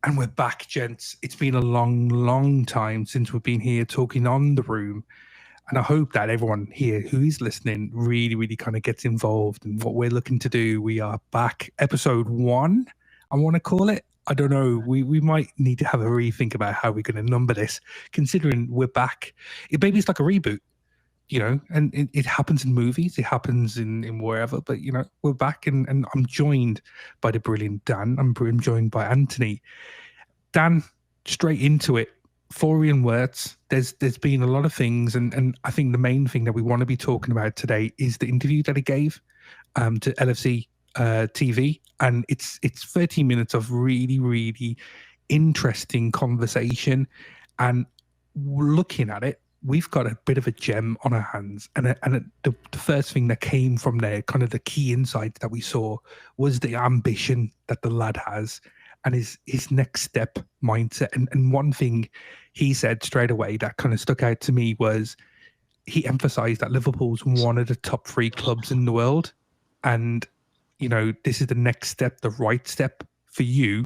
And we're back, gents. It's been a long, long time since we've been here talking on the room. And I hope that everyone here who is listening really, really kind of gets involved in what we're looking to do. We are back. Episode 1, I want to call it. I don't know. We might need to have a rethink about how we're going to number this, considering we're back. Maybe it's like a reboot, and it happens in movies. It happens in wherever. But, we're back and I'm joined by the brilliant Dan. I'm joined by Anthony. Dan, straight into it. Florian Wirtz, there's been a lot of things, and I think the main thing that we want to be talking about today is the interview that he gave to LFC TV, and it's 30 minutes of really, really interesting conversation. And looking at it, we've got a bit of a gem on our hands, and the first thing that came from there, kind of the key insight that we saw, was the ambition that the lad has and his next step mindset. And one thing he said straight away that kind of stuck out to me was he emphasized that Liverpool's one of the top 3 clubs in the world. And, this is the next step, the right step for you.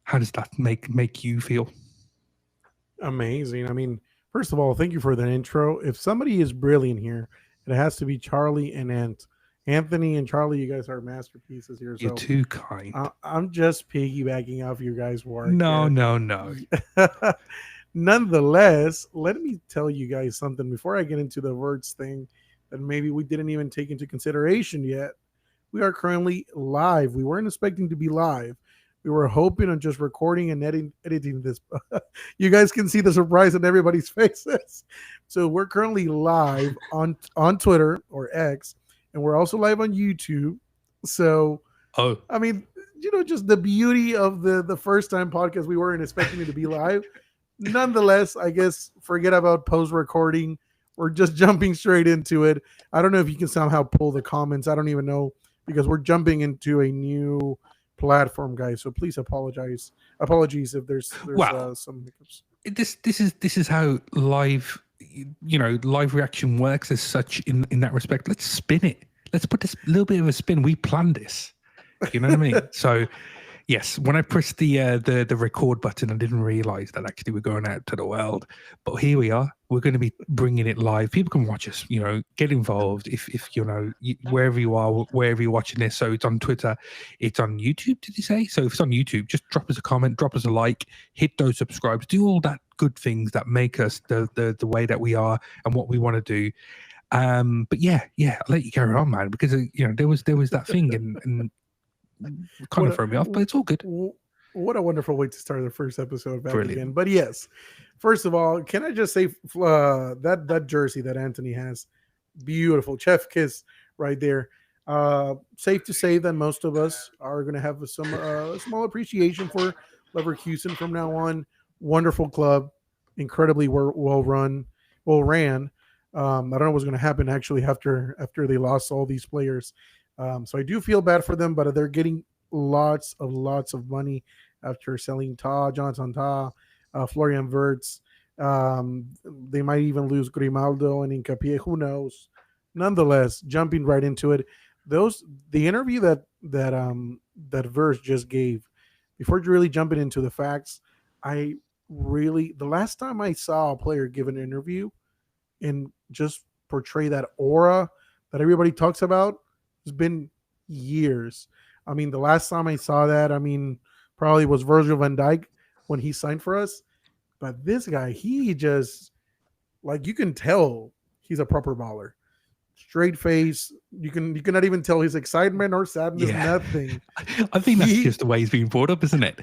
How does that make you feel? Amazing. I mean, first of all, thank you for the intro. If somebody is brilliant here, it has to be Charlie and Anthony and Charlie. You guys are masterpieces here. You're too kind. I'm just piggybacking off your guys' work. No. Nonetheless, let me tell you guys something before I get into the words thing that maybe we didn't even take into consideration yet. We are currently live. We weren't expecting to be live. We were hoping on just recording and editing this. You guys can see the surprise on everybody's faces. So we're currently live on Twitter or X, and we're also live on YouTube. So, I mean, just the beauty of the first time podcast, we weren't expecting it to be live. Nonetheless, I guess forget about post-recording. We're just jumping straight into it. I don't know if you can somehow pull the comments. I don't even know, because we're jumping into a new platform, guys. So please apologies if there's some hiccups. This is how live reaction works as such in that respect. Let's spin it. Let's put this little bit of a spin. We planned this. You know what I mean? So yes, when I pressed the record button, I didn't realize that actually we're going out to the world. But here we are. We're going to be bringing it live. People can watch us, get involved if wherever you are, wherever you're watching this. So it's on Twitter, it's on YouTube, did you say? So if it's on YouTube, just drop us a comment, drop us a like, hit those subscribes, do all that good things that make us the way that we are and what we want to do. But yeah, I'll let you carry on, man, because there was that thing and kind of throw me off, but it's all good. What a wonderful way to start the first episode back again. But yes, first of all, can I just say that jersey that Anthony has, beautiful, chef kiss right there. Safe to say that most of us are going to have some small appreciation for Leverkusen from now on. Wonderful club, incredibly well ran. I don't know what's going to happen actually after they lost all these players. So I do feel bad for them, but they're getting lots of money after selling Jonathan Tah, Florian Wirtz. They might even lose Grimaldo and Hincapié. Who knows? Nonetheless, jumping right into it, the interview that Wirtz just gave, before really jumping into the facts, the last time I saw a player give an interview and just portray that aura that everybody talks about, it's been years. I mean, the last time I saw that, probably was Virgil van Dijk when he signed for us. But this guy, he just, you can tell he's a proper baller. Straight face. You cannot even tell his excitement or sadness, nothing. I think that's just the way he's being brought up, isn't it?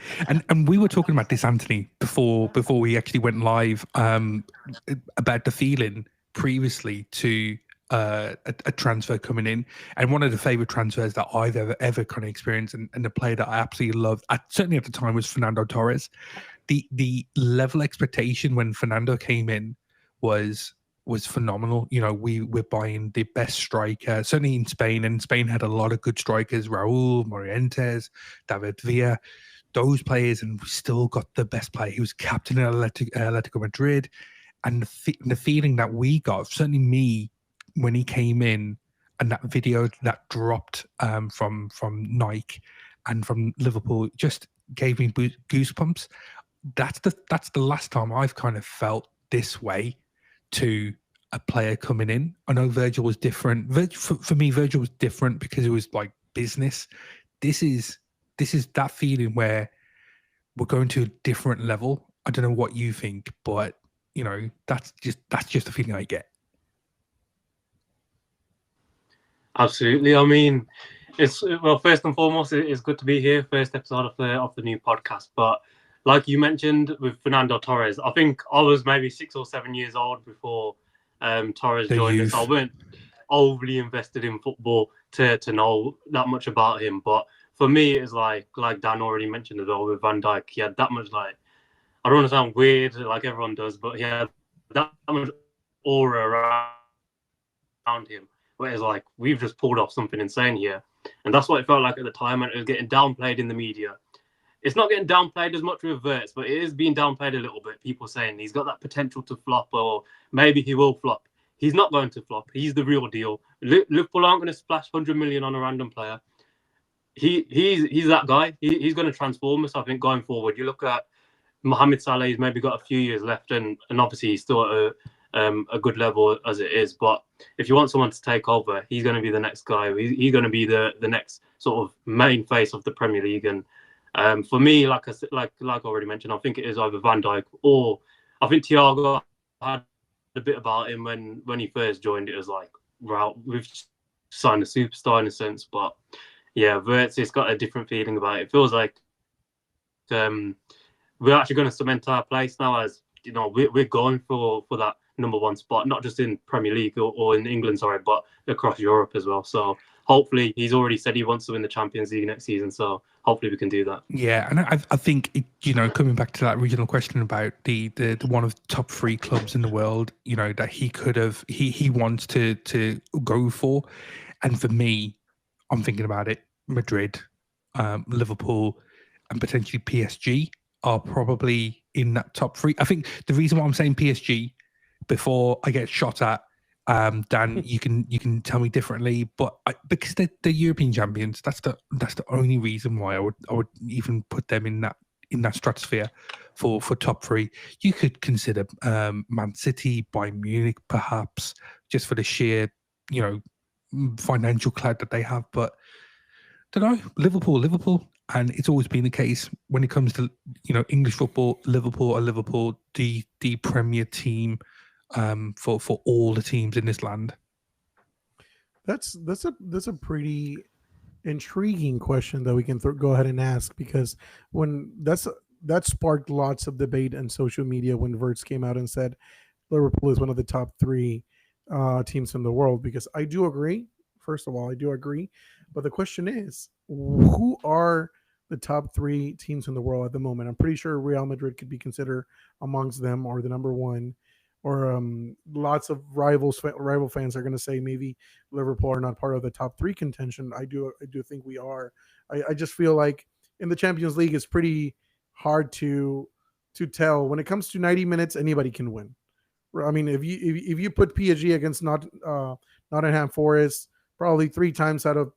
And we were talking about this, Anthony, before we actually went live, about the feeling previously to a transfer coming in, and one of the favorite transfers that I've ever kind of experienced, and the player that I absolutely loved, certainly at the time, was Fernando Torres. The level of expectation when Fernando came in was phenomenal. We're buying the best striker, certainly in Spain, and Spain had a lot of good strikers: Raúl, Morientes, David Villa, those players, and we still got the best player. He was captain at Atletico Madrid, and the feeling that we got, certainly me, when he came in, and that video that dropped from Nike and from Liverpool, just gave me goosebumps. That's the last time I've kind of felt this way to a player coming in. I know Virgil was different. For me, Virgil was different because it was like business. This is that feeling where we're going to a different level. I don't know what you think, but that's just the feeling I get. Absolutely. I mean, first and foremost, it's good to be here. First episode of the new podcast. But like you mentioned with Fernando Torres, I think I was maybe 6 or 7 years old before Torres joined us. I weren't overly invested in football to know that much about him. But for me, it's like Dan already mentioned as well with Van Dijk. He had that much I don't want to sound weird like everyone does, but he had that much aura around him. Where it's like, we've just pulled off something insane here. And that's what it felt like at the time, and it was getting downplayed in the media. It's not getting downplayed as much with Wirtz, but it is being downplayed a little bit. People saying he's got that potential to flop, or maybe he will flop. He's not going to flop. He's the real deal. Liverpool aren't going to splash 100 million on a random player. He's that guy. He's going to transform us, I think, going forward. You look at Mohamed Salah, he's maybe got a few years left, and obviously he's still at a good level as it is. But if you want someone to take over, he's going to be the next guy. He's going to be the next sort of main face of the Premier League. And for me, like I already mentioned, I think it is either Van Dijk or I think Thiago had a bit about him when he first joined. It was like, well, we've signed a superstar in a sense. But yeah, Wirtz, it's got a different feeling about it. It feels like we're actually going to cement our place now as, we're going for that number one spot, not just in Premier League or in England, but across Europe as well. So hopefully, he's already said he wants to win the Champions League next season. So hopefully we can do that. Yeah, and I think coming back to that original question about the one of the top 3 clubs in the world, that he could have he wants to go for, and for me, I'm thinking about it. Madrid, Liverpool, and potentially PSG are probably in that top 3. I think the reason why I'm saying PSG, before I get shot at, Dan, you can tell me differently, but because they're European champions, that's the only reason why I would even put them in that stratosphere for top 3. You could consider Man City, Bayern Munich, perhaps, just for the sheer financial clout that they have, but I don't know, Liverpool, and it's always been the case when it comes to English football. Liverpool, the premier team for all the teams in this land. That's a pretty intriguing question that we can go ahead and ask, because when that sparked lots of debate on social media when Wirtz came out and said Liverpool is one of the top 3 teams in the world, because I do agree. First of all, I do agree. But the question is, who are the top 3 teams in the world at the moment? I'm pretty sure Real Madrid could be considered amongst them, or the number 1. Or lots of rival fans are going to say maybe Liverpool are not part of the top 3 contention. I do think we are. I just feel like in the Champions League, it's pretty hard to tell. When it comes to 90 minutes, anybody can win. I mean, if you put PSG against Nottingham Forest, probably 3 times out of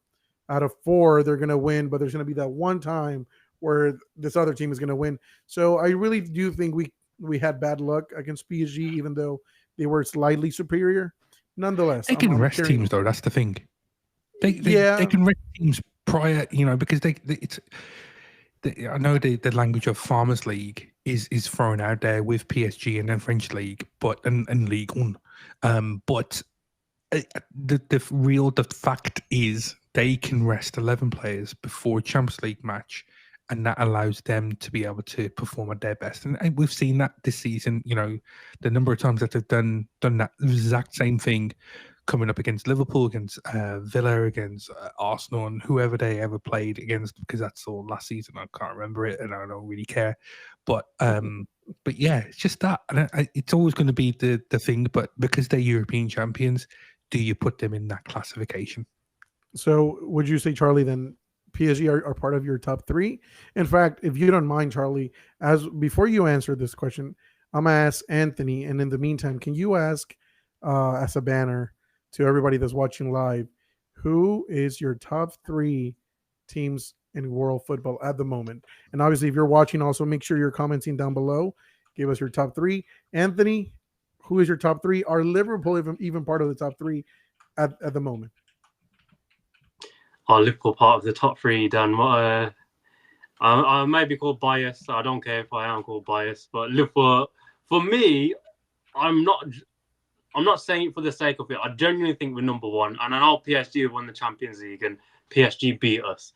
4 they're going to win, but there's going to be that one time where this other team is going to win. So I really do think we had bad luck against PSG, even though they were slightly superior. Nonetheless, they can rest teams, though. That's the thing. They can rest teams prior, because I know the language of Farmers League is thrown out there with PSG and then French League, and League One. But the fact is they can rest 11 players before a Champions League match, and that allows them to be able to perform at their best. And we've seen that this season, the number of times that they've done that exact same thing, coming up against Liverpool, against Villa, against Arsenal, and whoever they ever played against, because that's all last season. I can't remember it, and I don't really care. But yeah, it's just that. And it's always going to be the thing, but because they're European champions, do you put them in that classification? So would you say, Charlie, then PSG are part of your top 3? In fact, if you don't mind, Charlie, before you answer this question, I'm going to ask Anthony, and in the meantime, can you ask as a banner to everybody that's watching live, who is your top 3 teams in world football at the moment. And obviously, if you're watching, also make sure you're commenting down below. Give us your top three. Anthony, who is your top three? Are Liverpool even part of the top three at the moment? Are Liverpool part of the top three, Dan? I may be called biased. I don't care if I am called biased, but Liverpool, for me, I'm not saying it for the sake of it. I genuinely think we're number one. And I know PSG won the Champions League and PSG beat us.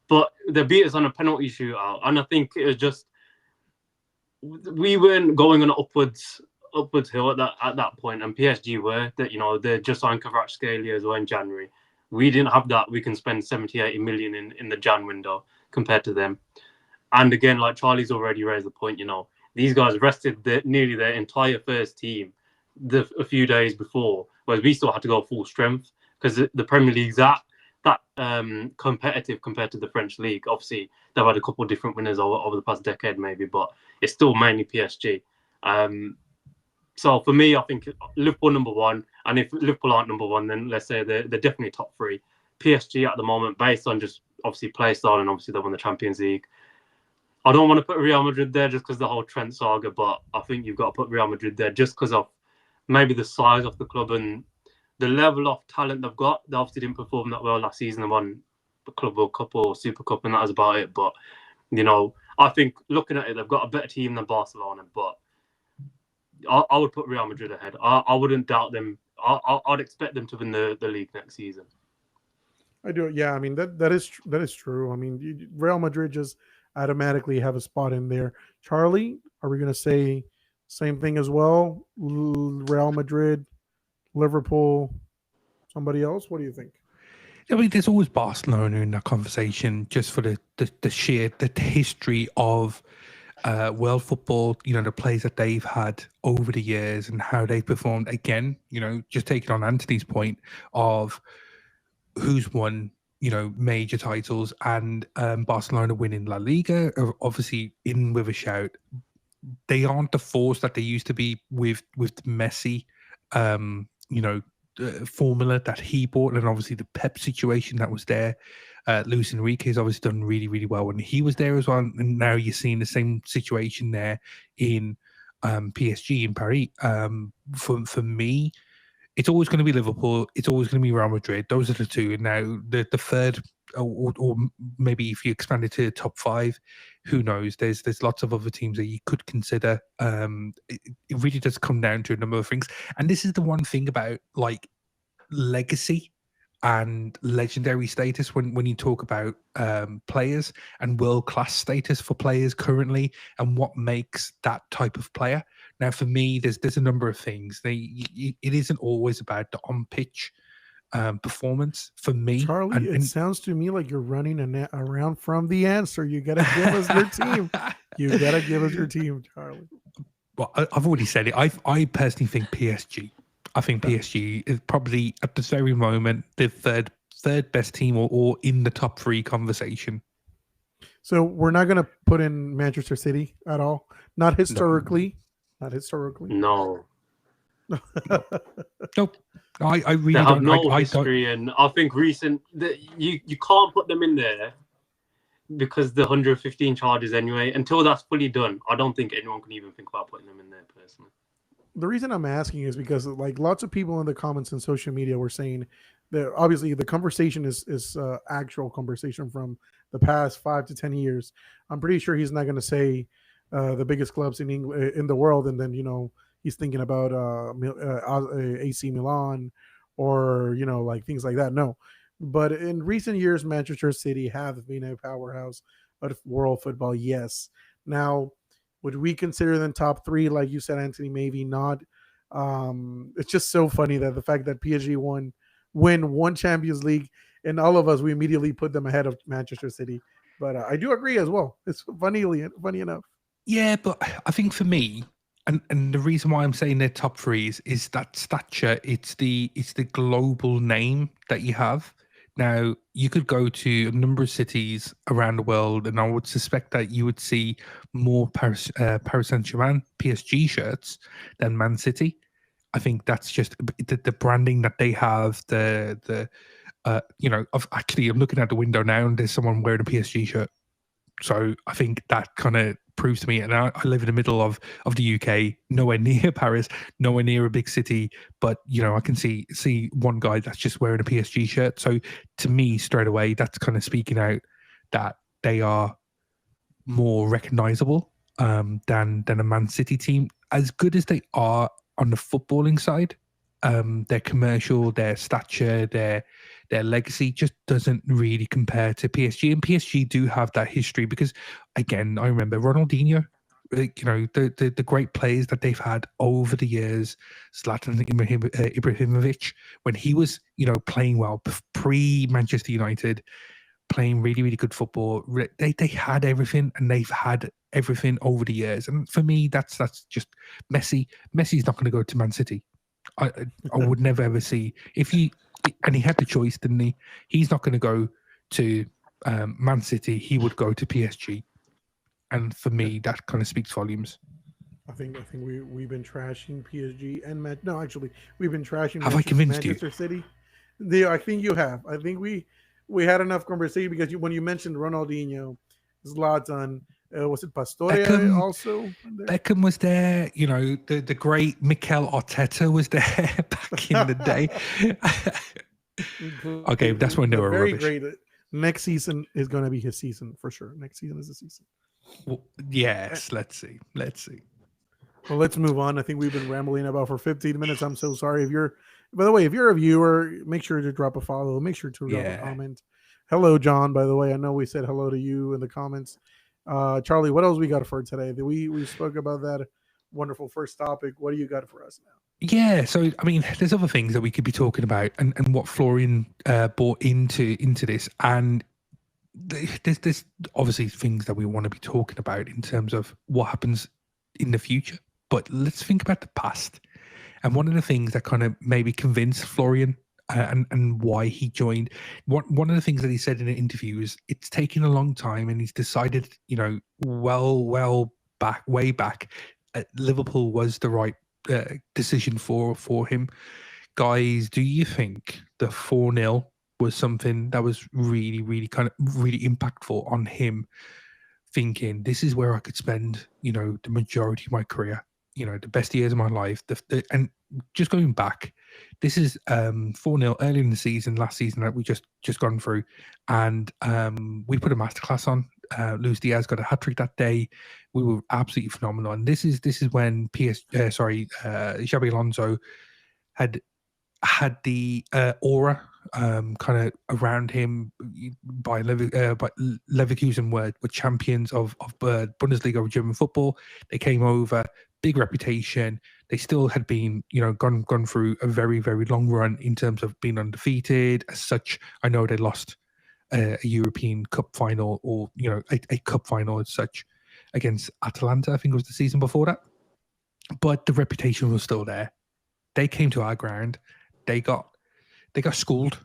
But they beat us on a penalty shootout. And I think it was just, we weren't going on an upwards hill at that point. And PSG were. They just signed Kvaratskhelia as well in January. We didn't have that. We can spend 70, 80 million in the Jan window compared to them. And again, like Charlie's already raised the point, these guys rested nearly their entire first team a few days before, whereas we still had to go full strength because the Premier League's that competitive compared to the French league. Obviously, they've had a couple of different winners over the past decade, maybe, but it's still mainly PSG. So for me, I think Liverpool number one, and if Liverpool aren't number one, then let's say they're definitely top three. PSG at the moment, based on just obviously play style, and obviously they won the Champions League. I don't want to put Real Madrid there just because the whole Trent saga, but I think you've got to put Real Madrid there just because of maybe the size of the club and the level of talent they've got. They obviously didn't perform that well last season. They won the Club World Cup or Super Cup, and that was about it. But, I think looking at it, they've got a better team than Barcelona, but I would put Real Madrid ahead. I wouldn't doubt them. I'd expect them to win the league next season. I do. Yeah, I mean, that is true. I mean, Real Madrid just automatically have a spot in there. Charlie, are we going to say same thing as well? Real Madrid, Liverpool, somebody else? What do you think? I mean, there's always Barcelona in that conversation just for the sheer history of world football, the players that they've had over the years and how they performed. Again, just taking on Anthony's point of who's won, major titles, and Barcelona winning La Liga are obviously in with a shout. They aren't the force that they used to be with the Messi, formula that he bought, and obviously the Pep situation that was there. Luis Enrique has obviously done really, really well when he was there as well, and now you're seeing the same situation there in PSG in Paris. For me, it's always going to be Liverpool. It's always going to be Real Madrid. Those are the two. And now the third, or maybe if you expand it to the top five, who knows? There's lots of other teams that you could consider. It really does come down to a number of things. And this is the one thing about like legacy and legendary status when you talk about players and world-class status for players currently and what makes that type of player. Now, for me, there's a number of things. It isn't always about the on-pitch performance for me. Charlie, it sounds to me like you're running around from the answer. You got to give us your team. You got to give us your team, Charlie. Well, I've already said it. I personally think PSG. I think PSG is probably at this very moment the third best team or in the top three conversation. So we're not going to put in Manchester City at all? Not historically? No. Not historically? No. Nope. I really they have don't. No I history, don't. And I think you can't put them in there because the 115 charges anyway. Until that's fully done, I don't think anyone can even think about putting them in there personally. The reason I'm asking is because like lots of people in the comments and social media were saying that obviously the conversation is actual conversation from the past 5 to 10 years. I'm pretty sure he's not going to say the biggest clubs in England, in the world, and then he's thinking about AC Milan or like things like that. No, but in recent years, Manchester City have been a powerhouse of world football. Yes. Now, would we consider them top three? Like you said, Anthony, maybe not. It's just so funny that the fact that PSG win one Champions League, and all of us, we immediately put them ahead of Manchester City. But I do agree as well. It's funny enough. Yeah, but I think for me, and the reason why I'm saying they're top threes is that stature. It's the global name that you have. Now, you could go to a number of cities around the world, and I would suspect that you would see more Paris Saint-Germain PSG shirts than Man City. I think that's just the branding that they have, the I'm looking out the window now and there's someone wearing a PSG shirt. So I think that kind of proves to me, and I live in the middle of the UK, nowhere near Paris, nowhere near a big city, but I can see one guy that's just wearing a PSG shirt. So to me, straight away, that's kind of speaking out that they are more recognizable than a Man City team. As good as they are on the footballing side, their commercial, their stature, their legacy just doesn't really compare to PSG. And PSG do have that history because, again, I remember Ronaldinho, the great players that they've had over the years, Zlatan Ibrahimovic, when he was, playing well, pre-Manchester United, playing really, really good football. They had everything, and they've had everything over the years. And for me, that's just Messi. Messi's not going to go to Man City. I would never ever see and he had the choice, didn't he? He's not going to go to Man City. He would go to PSG, and for me, that kind of speaks volumes. I think we've been trashing PSG and we've been trashing. Have I convinced Manchester you? City. I think you have. I think we had enough conversation because when you mentioned Ronaldinho, Zlatan. Was it Pastore Beckham, also? Beckham was there. The great Mikel Arteta was there back in the day. Okay, that's when they were very rubbish. Great. Next season is going to be his season for sure. Next season is the season. Well, yes, let's see. Well, let's move on. I think we've been rambling about for 15 minutes. I'm so sorry. By the way, if you're a viewer, make sure to drop a follow. Make sure to drop a comment. Hello, John. By the way, I know we said hello to you in the comments. Charlie, what else we got for today? We spoke about that wonderful first topic. What do you got for us now? Yeah, so I mean, there's other things that we could be talking about, and what Florian brought into this, and there's obviously things that we want to be talking about in terms of what happens in the future. But let's think about the past, and one of the things that kind of maybe convinced Florian and why he joined. One of the things that he said in an interview is it's taken a long time, and he's decided, way back, Liverpool was the right decision for him. Guys, do you think the 4-0 was something that was really, really really impactful on him, thinking this is where I could spend, the majority of my career, the best years of my life, and just going back, this is 4-0 early in the season, last season that we just gone through, and we put a masterclass on. Luis Diaz got a hat-trick that day. We were absolutely phenomenal, and this is when Xabi Alonso had the aura kind of around him. By Leverkusen were champions of Bundesliga or German football. They came over, big reputation. They still had been, gone through a very, very long run in terms of being undefeated. As such, I know they lost a European Cup final, or a cup final as such, against Atalanta. I think it was the season before that. But the reputation was still there. They came to our ground. They got schooled,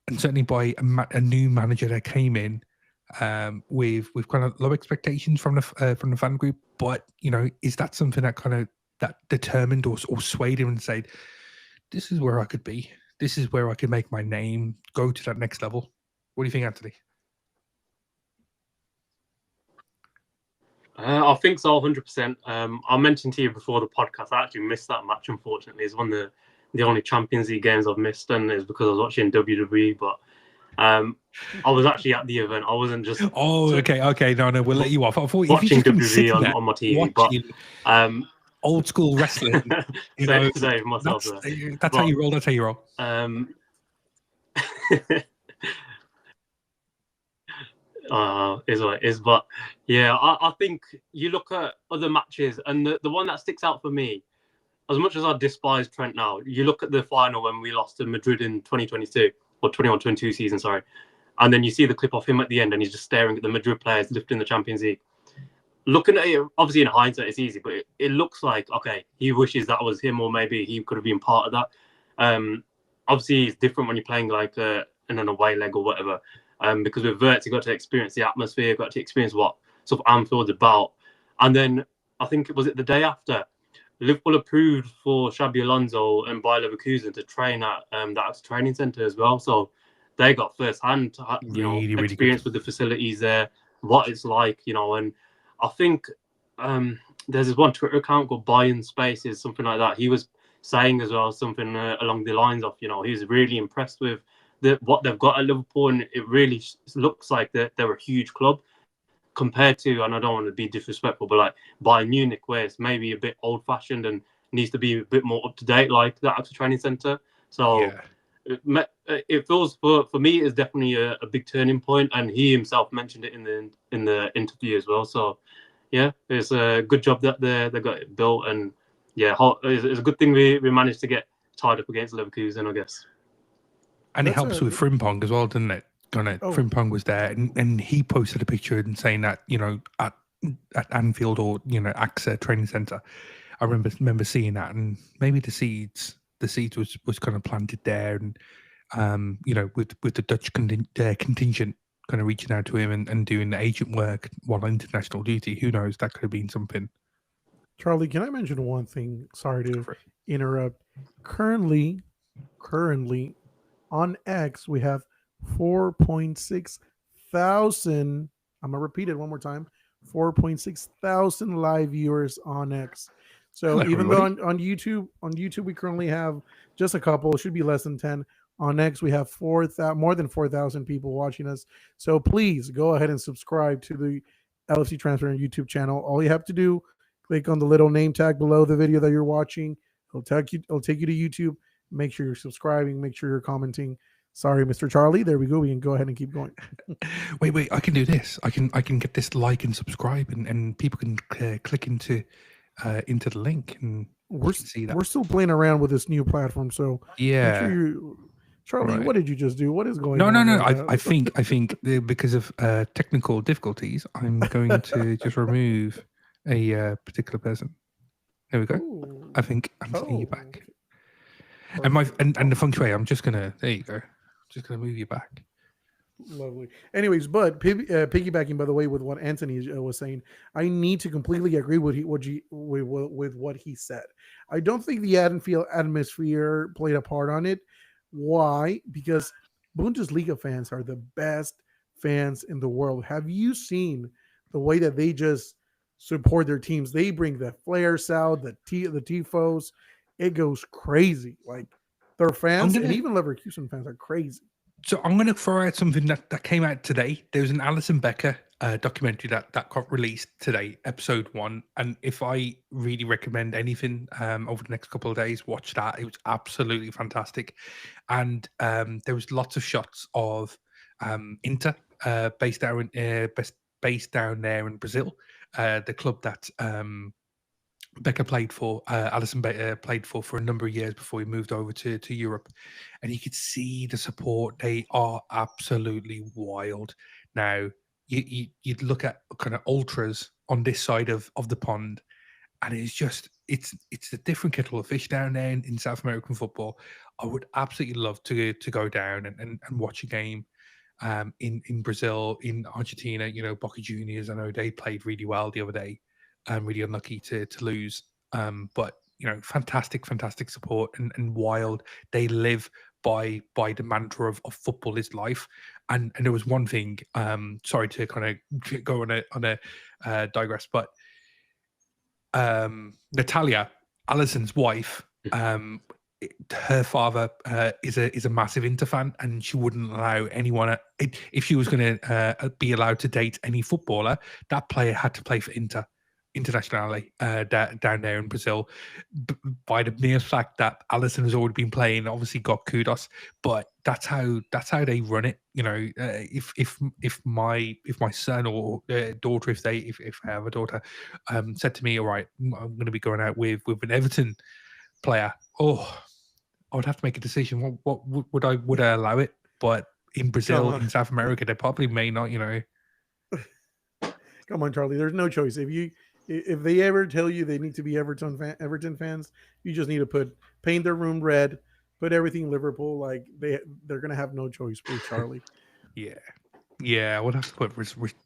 and certainly by a new manager that came in with kind of low expectations from the fan group. But is that something that kind of that determined or swayed him and said, "This is where I could be. This is where I could make my name, go to that next level"? What do you think, Anthony? I think so, 100%. I mentioned to you before the podcast, I actually missed that match, unfortunately. It's one of the only Champions League games I've missed, and it's because I was watching WWE. But I was actually at the event. I wasn't just... Oh, okay. No, we'll let you off. I thought watching WWE on my TV. But old school wrestling. Save myself that's how you roll. That's how you roll. Is what it is, but yeah, I think you look at other matches, and the one that sticks out for me, as much as I despise Trent now, you look at the final when we lost to Madrid in 2022 or 21-22 season, sorry, and then you see the clip of him at the end, and he's just staring at the Madrid players lifting the Champions League. Looking at it, obviously in hindsight, it's easy, but it looks like, okay, he wishes that was him, or maybe he could have been part of that. Obviously, it's different when you're playing like in an away leg or whatever. Because with Wirtz, you got to experience the atmosphere, got to experience what sort of Anfield's about. And then I think it was the day after, Liverpool approved for Xabi Alonso and Bayer Leverkusen to train at that training centre as well. So they got first hand, Really, really experience good. with the facilities there, what it's like, and I think there's this one Twitter account called Bayern Spaces, something like that. He was saying as well something along the lines of, he was really impressed with what they've got at Liverpool, and it really looks like they're a huge club compared to, and I don't want to be disrespectful, but like Bayern Munich, where it's maybe a bit old-fashioned and needs to be a bit more up to date, like that at the training center. So it feels for me is definitely a big turning point, and he himself mentioned it in the interview as well. So yeah, it's a good job that they got it built, and yeah, it's a good thing we managed to get tied up against Leverkusen, I guess. And it helps with Frimpong as well, doesn't it? Frimpong was there, and he posted a picture and saying that at Anfield or AXA training center. I remember seeing that, and maybe the seeds was kind of planted there, and with the Dutch contingent kind of reaching out to him and doing the agent work while on international duty. Who knows? That could have been something. Charlie, can I mention one thing? Sorry to interrupt. Currently on X, we have 4.6 thousand. I'm gonna repeat it one more time. 4.6 thousand live viewers on X. So even though on YouTube we currently have just a couple, it should be less than 10. On X we have more than 4,000 people watching us. So please go ahead and subscribe to the LFC Transfer YouTube channel. All you have to do, click on the little name tag below the video that you're watching. It'll take you to YouTube. Make sure you're subscribing. Make sure you're commenting. Sorry, Mr. Charlie. There we go. We can go ahead and keep going. Wait. I can do this. I can get this like and subscribe, and people can click into the link, and we're see that. We're still playing around with this new platform, so yeah. Make sure Charlie, what did you just do? What is going on? No. Right I think because of technical difficulties, I'm going to just remove a particular person. There we go. Ooh. I think I'm seeing you back. Okay. And the feng shui, I'm just gonna. There you go. Just gonna move you back. Lovely. Anyways, but piggybacking, by the way, with what Anthony was saying, I need to completely agree with what he said. I don't think the Anfield atmosphere played a part on it. Why? Because Bundesliga fans are the best fans in the world. Have you seen the way that they just support their teams? They bring the flares out, the tifos. It goes crazy. Like their fans and even Leverkusen fans are crazy. So I'm going to throw out something that came out today. There was an Alison Becker documentary that got released today, episode 1. And if I really recommend anything over the next couple of days, watch that. It was absolutely fantastic. And there was lots of shots of Inter based down there in Brazil, the club that Becker played for, Alison Becker played for a number of years before he moved over to Europe, and you could see the support. They are absolutely wild. Now, you'd look at kind of ultras on this side of the pond, and it's a different kettle of fish down there in South American football. I would absolutely love to go down and watch a game in Brazil, in Argentina. Boca Juniors, I know they played really well the other day. Really unlucky to lose, but fantastic support and wild. They live by the mantra of football is life. And there was one thing. Sorry to kind of go on a digress, but Natalia, Alison's wife, her father is a massive Inter fan, and she wouldn't allow anyone if she was going to be allowed to date any footballer. That player had to play for Inter internationally down there in Brazil, by the mere fact that Alisson has already been playing. Obviously got kudos, but that's how they run it. If my son or daughter, if I have a daughter, said to me, all right, I'm going to be going out with an Everton player, I would have to make a decision. What would I allow it? But in Brazil, in South America, they probably may not. Come on, Charlie. There's no choice. If they ever tell you they need to be Everton fans, you just need to paint their room red, put everything Liverpool. Like they're gonna have no choice, please, Charlie. Yeah. I would have to put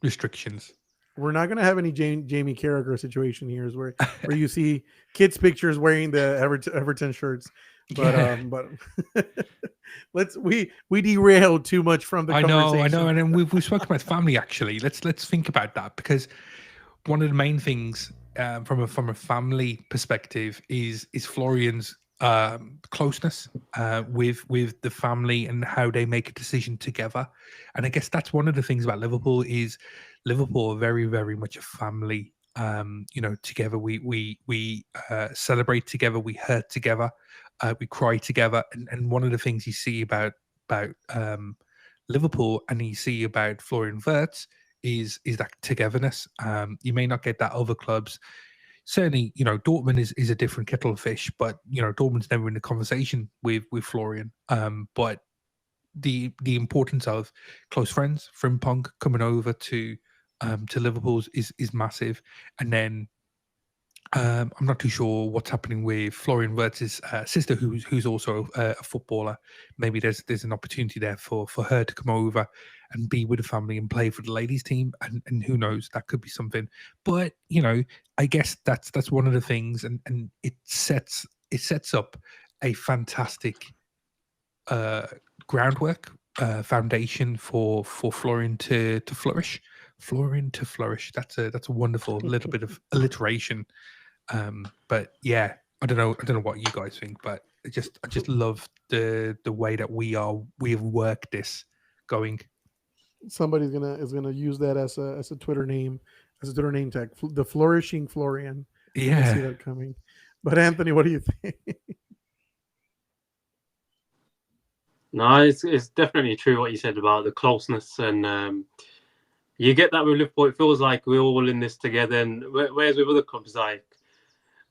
restrictions. We're not gonna have any Jamie Carragher situation here, where you see kids' pictures wearing the Everton shirts. But we derailed too much from the conversation. I know, and then we've spoken about family. Actually, let's think about that, because one of the main things from a family perspective is Florian's closeness with the family and how they make a decision together. And I guess that's one of the things about Liverpool is Liverpool are very, very much a family. Together we celebrate together, we hurt together, we cry together, and one of the things you see about Liverpool and you see about Florian Wirtz is that togetherness. You may not get that other clubs. Certainly, Dortmund is a different kettle of fish, but Dortmund's never in the conversation with Florian. But the importance of close friends, Frimpong coming over to Liverpool's is massive. And then I'm not too sure what's happening with Florian Wirtz's sister, who's also a footballer. Maybe there's an opportunity there for her to come over and be with the family and play for the ladies team, and who knows, that could be something. But I guess that's one of the things, and it sets up a fantastic groundwork, foundation for Florian to flourish. Florian to flourish. That's a wonderful little bit of alliteration. But yeah, I don't know what you guys think, but I just love the way that we have worked this going. Somebody's gonna use that as a Twitter name, tag, the flourishing Florian. Yeah, I see that coming. But Anthony, what do you think? No, it's definitely true what you said about the closeness, and you get that with Liverpool. It feels like we're all in this together. And whereas with other clubs,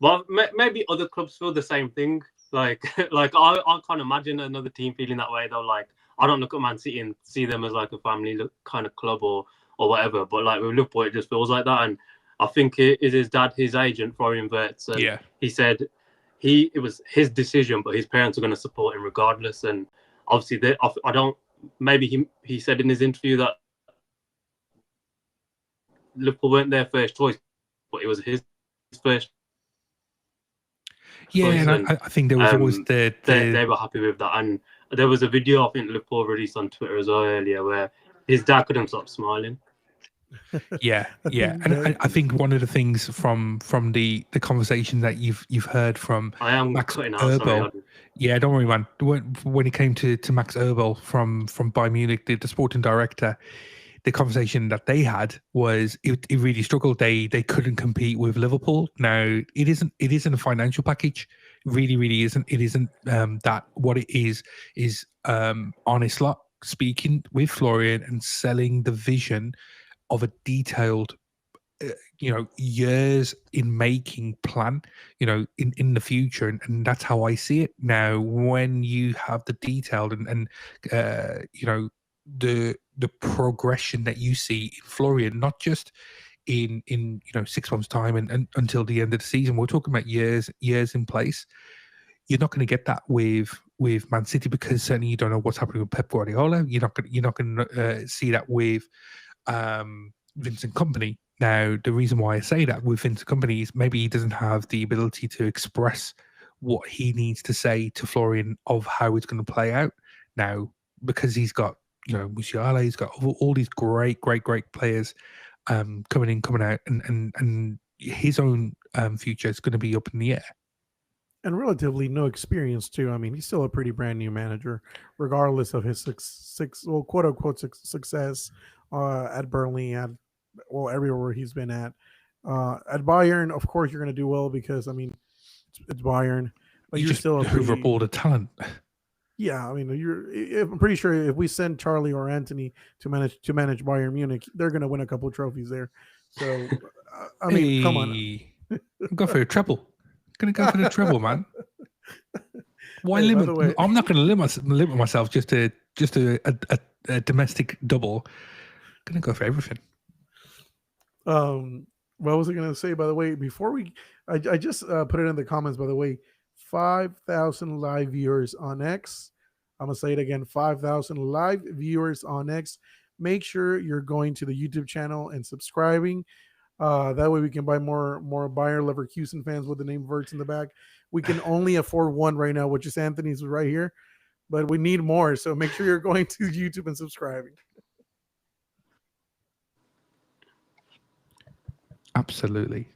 well, maybe other clubs feel the same thing. Like I can't imagine another team feeling that way though. Like I don't look at Man City and see them as like a family kind of club or whatever. But like with Liverpool, it just feels like that. And I think it is his dad, his agent, Florian Wirtz. And he said it was his decision, but his parents are going to support him regardless. And obviously, I don't. Maybe he said in his interview that Liverpool weren't their first choice, but it was his first. Yeah, and I think there was always they were happy with that, and there was a video I think Liverpool released on Twitter as well earlier where his dad couldn't stop smiling. Yeah, and I think one of the things from the conversation that you've heard from Max Eberl, don't worry, man. When it came to Max Eberl from Bayern Munich, the sporting director, the conversation that they had was it really struggled. They couldn't compete with Liverpool. Now it isn't a financial package. It really isn't. It isn't that. What it is Arne Slot speaking with Florian and selling the vision of a detailed years in making plan in the future, and that's how I see it now. When you have the detailed and the progression that you see in Florian, not just in 6 months time and until the end of the season, we're talking about years in place. You're not going to get that with Man City, because certainly you don't know what's happening with Pep Guardiola. You're not going to see that with Vincent Kompany. Now, the reason why I say that with Vincent Kompany is maybe he doesn't have the ability to express what he needs to say to Florian of how it's going to play out now, because he's got Musiala, he's got all these great players coming out, and his own future is going to be up in the air. And relatively no experience too. I mean, he's still a pretty brand new manager, regardless of his quote unquote success at Burnley, everywhere he's been at. At Bayern, of course, you're going to do well because it's Bayern, but you're still overall the talent. Yeah, I mean, I'm pretty sure if we send Charlie or Anthony to manage Bayern Munich, they're going to win a couple of trophies there. So, come on, go for a treble. Going to go for the treble, man. Why limit? I'm not going to limit myself just to a domestic double. Going to go for everything. What was I going to say? By the way, before I just put it in the comments. By the way, 5,000 live viewers on X. I'm gonna say it again: 5,000 live viewers on X. Make sure you're going to the YouTube channel and subscribing. That way we can buy more Bayer Leverkusen fans with the name Wirtz in the back. We can only afford one right now, which is Anthony's right here, but we need more. So make sure you're going to YouTube and subscribing. Absolutely.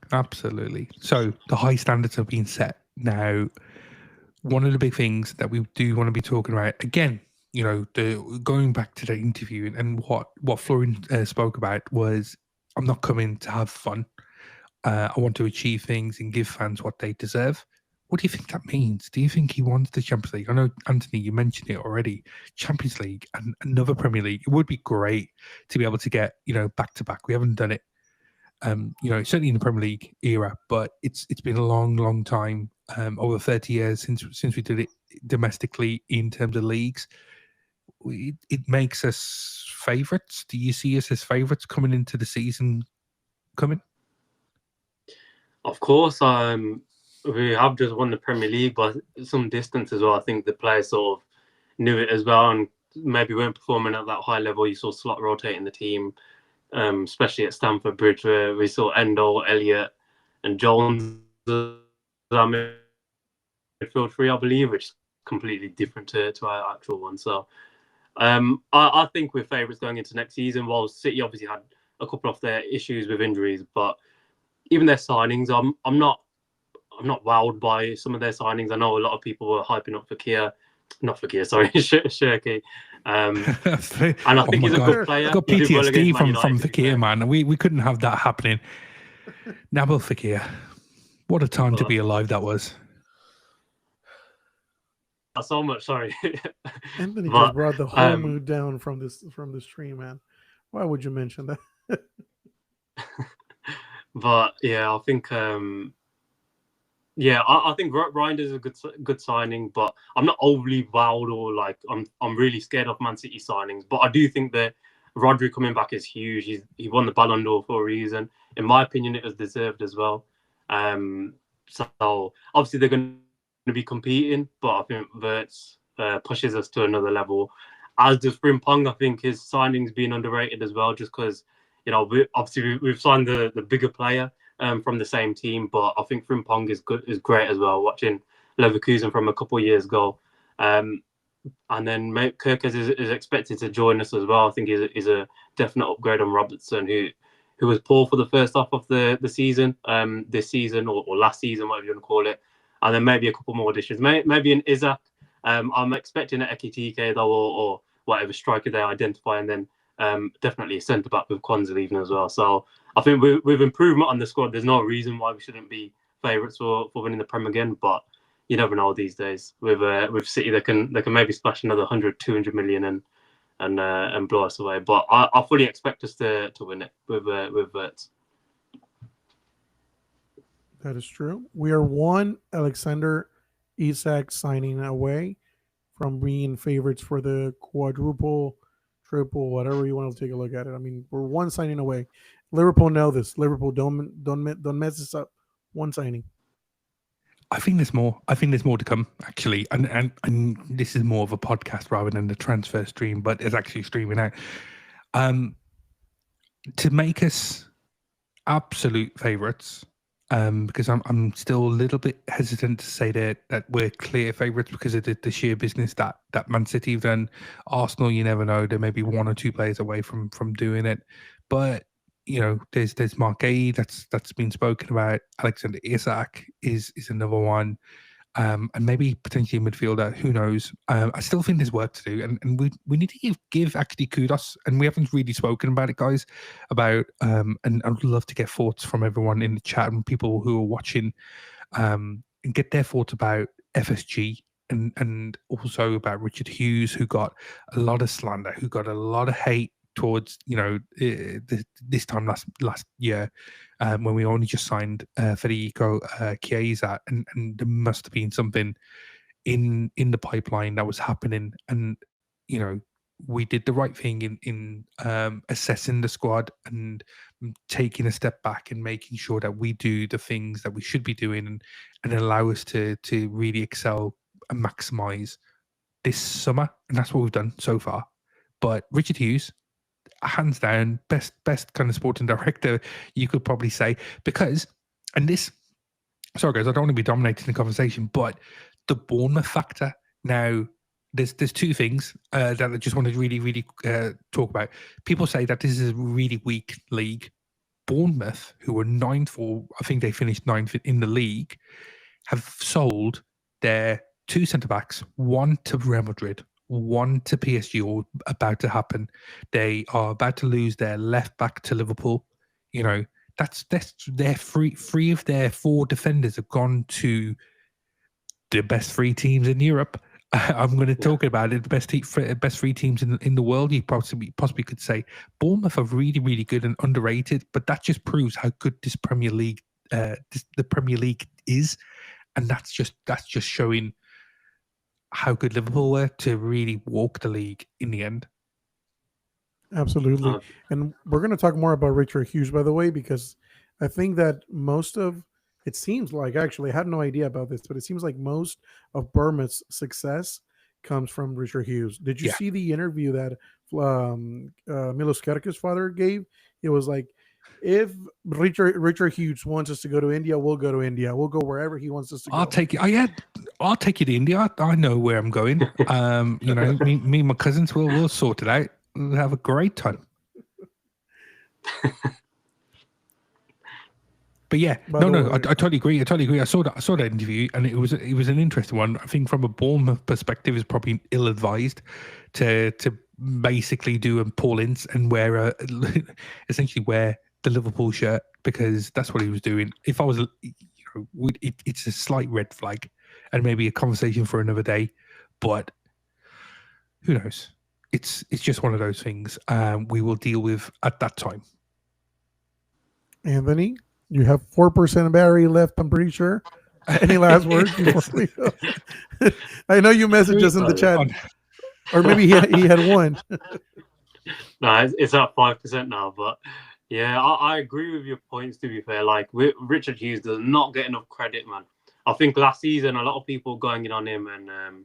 So the high standards have been set. Now, one of the big things that we do want to be talking about, again, going back to the interview and what Florian spoke about was, I'm not coming to have fun. I want to achieve things and give fans what they deserve. What do you think that means? Do you think he wants the Champions League? I know, Anthony, you mentioned it already. Champions League and another Premier League. It would be great to be able to get, back to back. We haven't done it. Certainly in the Premier League era, but it's been a long time, over 30 years since we did it domestically in terms of leagues. It makes us favourites. Do you see us as favourites coming into the season coming? Of course, we have just won the Premier League by some distance as well. I think the players sort of knew it as well, and maybe weren't performing at that high level. You saw Slot rotating the team, especially at Stamford Bridge, where we saw Endo, Elliott, and Jones our midfield three, I believe, which is completely different to our actual one. So I think we're favourites going into next season. While City obviously had a couple of their issues with injuries, but even their signings, I'm not wowed by some of their signings. I know a lot of people were hyping up Shirky. And I think he's a good player. I got PTSD from Fekir, man. We couldn't have that happening. Nabil Fekir. What a time to be alive that was. So much, sorry. Anthony just brought the whole mood down from this stream, man. Why would you mention that? But yeah, I think I think Reinders is a good signing, but I'm not overly wowed or like I'm really scared of Man City signings. But I do think that Rodri coming back is huge. He won the Ballon d'Or for a reason. In my opinion, it was deserved as well. So obviously they're going to be competing, but I think Wirtz pushes us to another level. As does Frimpong. I think his signing's been underrated as well, just because we've signed the bigger player from the same team, but I think Frimpong is great as well. Watching Leverkusen from a couple of years ago, and then Kirkes is expected to join us as well. I think is a definite upgrade on Robertson, who was poor for the first half of the season, this season or last season, whatever you want to call it, and then maybe a couple more additions. Maybe an Isaac. I'm expecting an Ekitike though, or whatever striker they identify, and then definitely a centre back with Kwanzaa leaving as well. So I think with improvement on the squad, there's no reason why we shouldn't be favourites for winning the Prem again. But you never know these days. With City, they can maybe splash another 100, 200 million and blow us away. But I fully expect us to win it with Wirtz. That is true. We are one Alexander Isak signing away from being favourites for the quadruple, triple, whatever you want to take a look at it. I mean, we're one signing away. Liverpool know this. Liverpool don't mess this up. One signing. I think there's more. I think there's more to come, actually. And this is more of a podcast rather than the transfer stream, but it's actually streaming out. To make us absolute favourites, because I'm still a little bit hesitant to say that we're clear favourites because of the sheer business that Man City have done. Arsenal, you never know. There may be one or two players away from doing it. But there's Mark Gay that's been spoken about. Alexander Isak is another one, and maybe potentially a midfielder. Who knows? I still think there's work to do, and we need to give actually kudos. And we haven't really spoken about it, guys. And I'd love to get thoughts from everyone in the chat and people who are watching, and get their thoughts about FSG and also about Richard Hughes, who got a lot of slander, who got a lot of hate towards this time last year, when we only just signed Federico Chiesa, and there must have been something in the pipeline that was happening, and we did the right thing in assessing the squad and taking a step back and making sure that we do the things that we should be doing and allow us to really excel and maximize this summer, and that's what we've done so far. But Richard Hughes, hands down, best kind of sporting director you could probably say. Because, and this, sorry guys, I don't want to be dominating the conversation, but the Bournemouth factor. Now, there's two things that I just want to really talk about. People say that this is a really weak league. Bournemouth, who were ninth, or I think they finished ninth in the league, have sold their 2 centre-backs, one to Real Madrid, one to PSG, or about to happen. They are about to lose their left back to Liverpool. You know, that's their three of their 4 defenders have gone to the best 3 teams in Europe. I'm going to talk about it. The best 3 teams in the world. You possibly could say Bournemouth are really good and underrated, but that just proves how good this Premier League, the Premier League is, and that's just showing how good Liverpool were to really walk the league in the end. Absolutely. And we're going to talk more about Richard Hughes, by the way, because I think that it seems like, actually, I had no idea about this, but it seems like most of Bournemouth's success comes from Richard Hughes. Did you see the interview that Milos Kerkez's father gave? It was like, if Richard Hughes wants us to go to India, we'll go to India. We'll go wherever he wants us to go. I'll take you. I'll take you to India. I know where I'm going. You know, me and my cousins we'll sort it out. We'll have a great time. But yeah, I totally agree. I saw that interview, and it was an interesting one. I think from a Bournemouth perspective, it's probably ill-advised to basically do a Paul Ince and wear essentially wear the Liverpool shirt, because that's what he was doing. If I was, it's a slight red flag, and maybe a conversation for another day. But who knows? It's just one of those things we will deal with at that time. Anthony, you have 4% battery left, I'm pretty sure. Any last words before we go? I know you messaged us in the chat, or maybe he had one. No, it's at 5% now, but yeah, I agree with your points, to be fair. Like, Richard Hughes does not get enough credit, man. I think last season, a lot of people going in on him and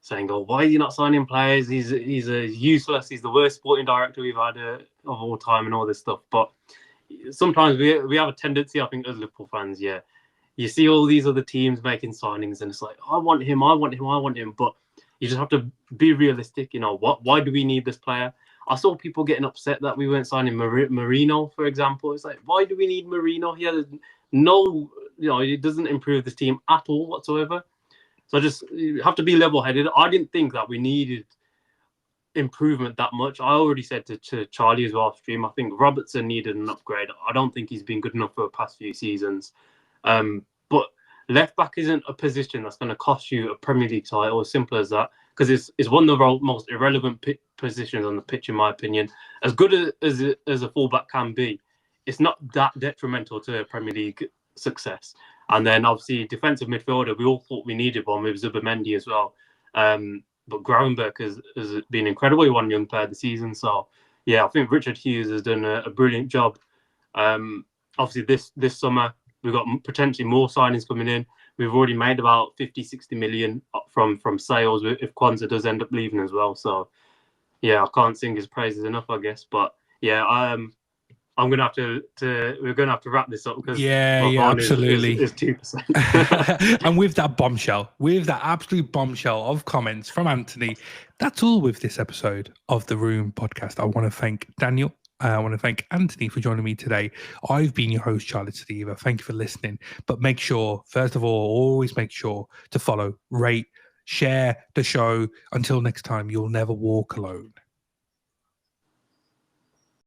saying, "Oh, why are you not signing players? He's useless. He's the worst sporting director we've had of all time," and all this stuff. But sometimes we have a tendency, I think, as Liverpool fans, you see all these other teams making signings, and it's like, I want him. But you just have to be realistic. You know, why do we need this player? I saw people getting upset that we weren't signing Marino, for example. It's like, why do we need Marino? He has it doesn't improve this team at all whatsoever. So you have to be level-headed. I didn't think that we needed improvement that much. I already said to Charlie as well off stream, I think Robertson needed an upgrade. I don't think he's been good enough for the past few seasons. But left back isn't a position that's going to cost you a Premier League title, as simple as that, because it's one of the most irrelevant positions on the pitch, in my opinion. As good as a fullback can be, it's not that detrimental to Premier League success. And then obviously defensive midfielder, we all thought we needed one with Zubimendi as well. But Gravenberg has been incredible. He won Young Player of the Season. So yeah, I think Richard Hughes has done a brilliant job. Obviously this summer we've got potentially more signings coming in. We've already made about 50-60 million from sales if Kwanzaa does end up leaving as well. So yeah, I can't sing his praises enough, I guess. But yeah, we're gonna have to wrap this up because absolutely is 2%. And with that absolute bombshell of comments from Anthony, that's all with this episode of the Room podcast. I want to thank Daniel. I want to thank Anthony for joining me today. I've been your host, Charlotte Steva. Thank you for listening. But make sure, first of all, always make sure to follow, rate, share the show. Until next time, you'll never walk alone.